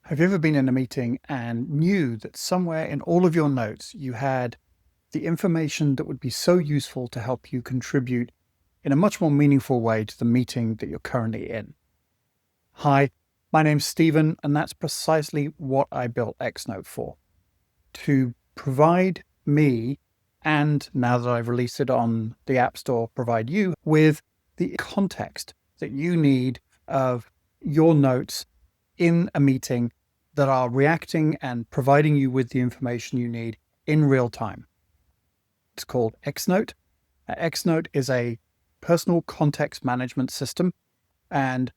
Have you ever been in a meeting and knew that somewhere in all of your notes you had the information that would be so useful to help you contribute in a much more meaningful way to the meeting that you're currently in? Hi, my name's Stephen, and that's precisely what I built iXnote for. To provide me, and now that I've released it on the App Store, provide you with the context that you need of your notes in a meeting that are reacting and providing you with the information you need in real time. It's called iXnote. iXnote is a personal context management system. And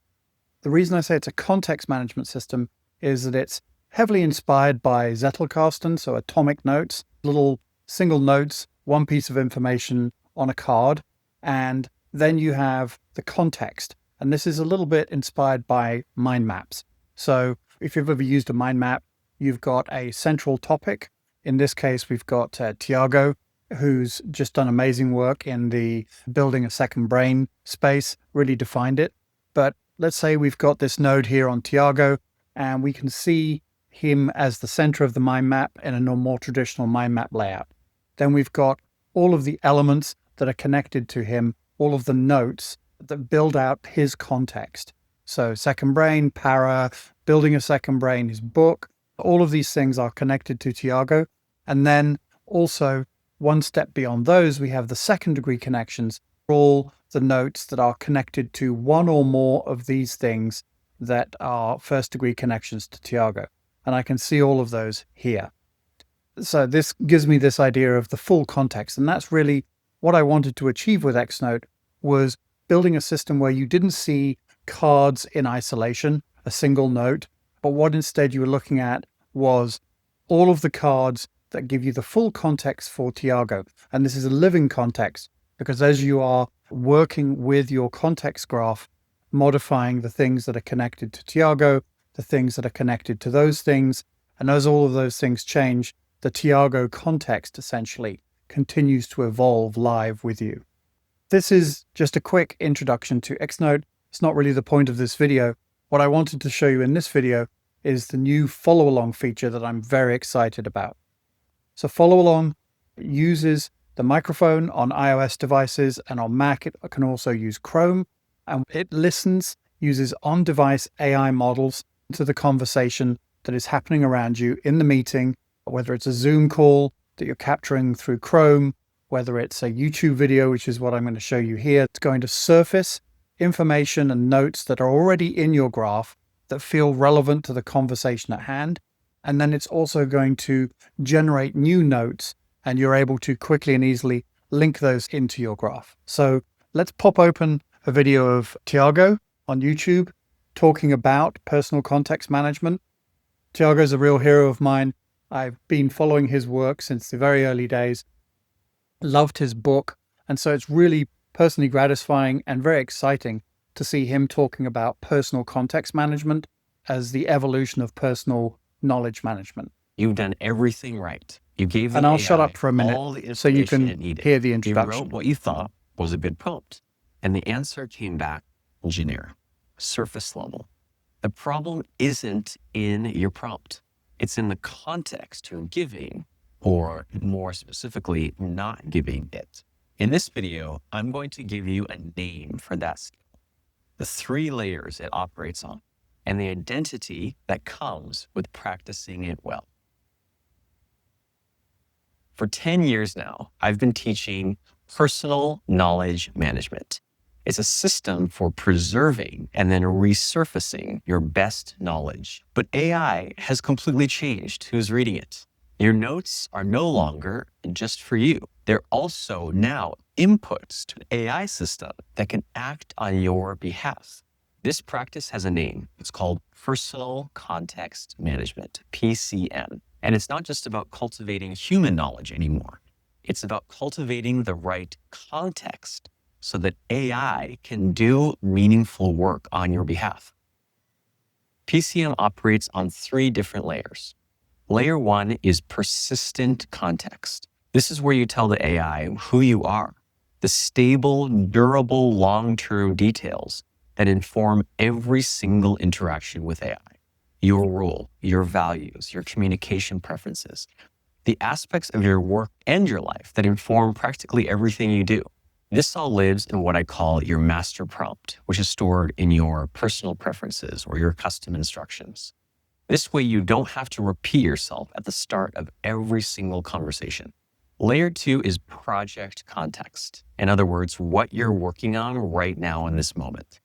the reason I say it's a context management system is that it's heavily inspired by Zettelkasten, so atomic notes, little single notes, one piece of information on a card, and then you have the context. And this is a little bit inspired by mind maps. So if you've ever used a mind map, you've got a central topic. In this case, we've got Tiago, who's just done amazing work in the building a second brain space, really defined it. But let's say we've got this node here on Tiago, and we can see him as the center of the mind map in a more traditional mind map layout. Then we've got all of the elements that are connected to him, all of the notes that build out his context. So second brain, para, building a second brain, his book, all of these things are connected to Tiago. And then also one step beyond those, we have the second degree connections, all the notes that are connected to one or more of these things that are first degree connections to Tiago. And I can see all of those here. So this gives me this idea of the full context. And that's really what I wanted to achieve with iXnote, was building a system where you didn't see cards in isolation, a single note, but what instead you were looking at was all of the cards that give you the full context for Tiago. And this is a living context, because as you are working with your context graph, modifying the things that are connected to Tiago, the things that are connected to those things, and as all of those things change, the Tiago context essentially continues to evolve live with you. This is just a quick introduction to iXnote. It's not really the point of this video. What I wanted to show you in this video is the new FollowAlong feature that I'm very excited about. So FollowAlong uses the microphone on iOS devices, and on Mac it can also use Chrome, and it listens, uses on-device AI models to the conversation that is happening around you in the meeting, whether it's a Zoom call that you're capturing through Chrome, whether it's a YouTube video, which is what I'm going to show you here. It's going to surface information and notes that are already in your graph that feel relevant to the conversation at hand. And then it's also going to generate new notes, and you're able to quickly and easily link those into your graph. So let's pop open a video of Tiago on YouTube talking about personal context management. Tiago's a real hero of mine. I've been following his work since the very early days, loved his book. And so it's really personally gratifying and very exciting to see him talking about personal context management as the evolution of personal knowledge management. You've done everything right. You gave the And I'll AI shut up for a all the minute so you information it can needed. hear the You introduction. wrote what you thought was a good prompt, and the answer came back generic, surface level. The problem isn't in your prompt. It's in the context you're giving, or more specifically, not giving it. In this video, I'm going to give you a name for that skill, the 3 layers it operates on, and the identity that comes with practicing it well. For 10 years now, I've been teaching personal knowledge management. It's a system for preserving and then resurfacing your best knowledge. But AI has completely changed who's reading it. Your notes are no longer just for you. They're also now inputs to an AI system that can act on your behalf. This practice has a name. It's called Personal Context Management, PCM. And it's not just about cultivating human knowledge anymore. It's about cultivating the right context so that AI can do meaningful work on your behalf. PCM operates on 3 different layers. Layer 1 is persistent context. This is where you tell the AI who you are, the stable, durable, long-term details that inform every single interaction with AI. your role, your values, your communication preferences, the aspects of your work and your life that inform practically everything you do. This all lives in what I call your master prompt, which is stored in your personal preferences or your custom instructions. This way, you don't have to repeat yourself at the start of every single conversation. Layer 2 is project context. In other words, what you're working on right now in this moment.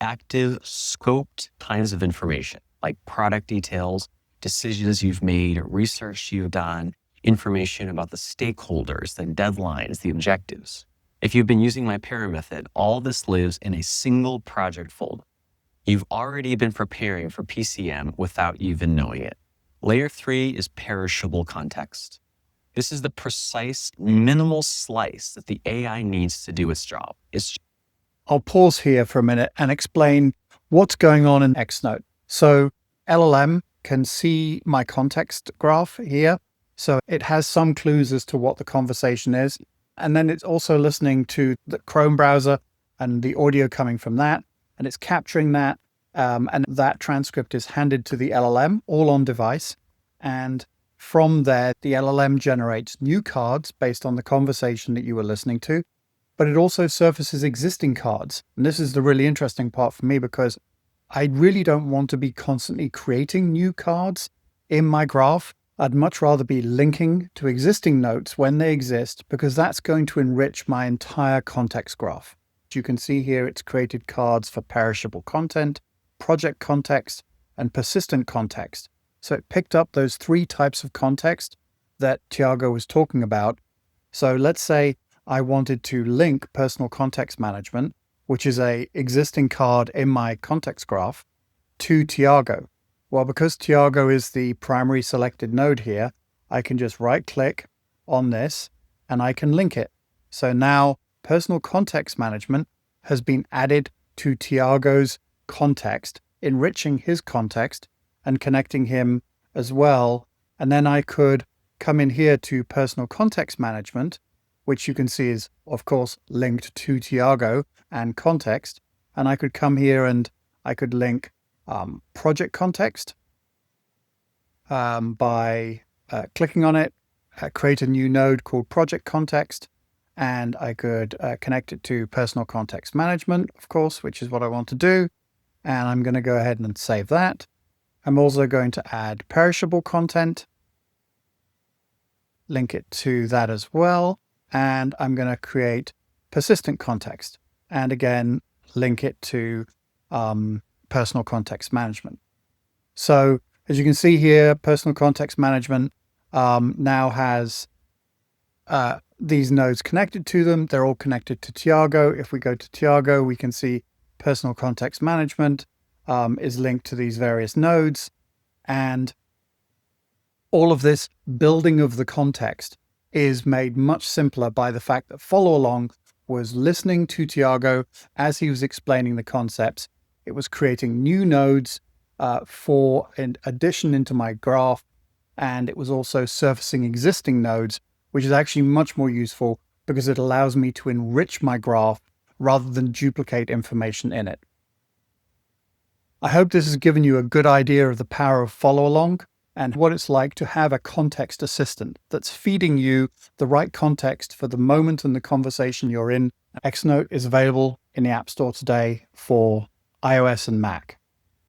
Active, scoped kinds of information, like product details, decisions you've made, research you've done, information about the stakeholders, the deadlines, the objectives. If you've been using my para method, all this lives in a single project folder. You've already been preparing for PCM without even knowing it. Layer 3 is perishable context. This is the precise, minimal slice that the AI needs to do its job. I'll pause here for a minute and explain what's going on in iXnote. So LLM can see my context graph here. So it has some clues as to what the conversation is. And then it's also listening to the Chrome browser and the audio coming from that. And it's capturing that. And that transcript is handed to the LLM, all on device. And from there, the LLM generates new cards based on the conversation that you were listening to. But it also surfaces existing cards. And this is the really interesting part for me because I really don't want to be constantly creating new cards in my graph. I'd much rather be linking to existing notes when they exist because that's going to enrich my entire context graph. As you can see here, it's created cards for perishable content, project context, and persistent context. So it picked up those 3 types of context that Tiago was talking about. So let's say I wanted to link personal context management, which is a existing card in my context graph, to Tiago. Well, because Tiago is the primary selected node here, I can just right-click on this and I can link it. So now personal context management has been added to Tiago's context, enriching his context and connecting him as well. And then I could come in here to personal context management, which you can see is, of course, linked to Tiago and context. And I could come here and I could link project context by clicking on it, create a new node called project context, and I could connect it to personal context management, of course, which is what I want to do. And I'm going to go ahead and save that. I'm also going to add perishable content, link it to that as well. And I'm going to create persistent context and again, link it to personal context management. So as you can see here, personal context management now has these nodes connected to them. They're all connected to Tiago. If we go to Tiago, we can see personal context management is linked to these various nodes. And all of this building of the context is made much simpler by the fact that FollowAlong was listening to Tiago as he was explaining the concepts. It was creating new nodes for an addition into my graph, and it was also surfacing existing nodes, which is actually much more useful because it allows me to enrich my graph rather than duplicate information in it. I hope this has given you a good idea of the power of FollowAlong and what it's like to have a context assistant that's feeding you the right context for the moment and the conversation you're in. iXnote is available in the App Store today for iOS and Mac.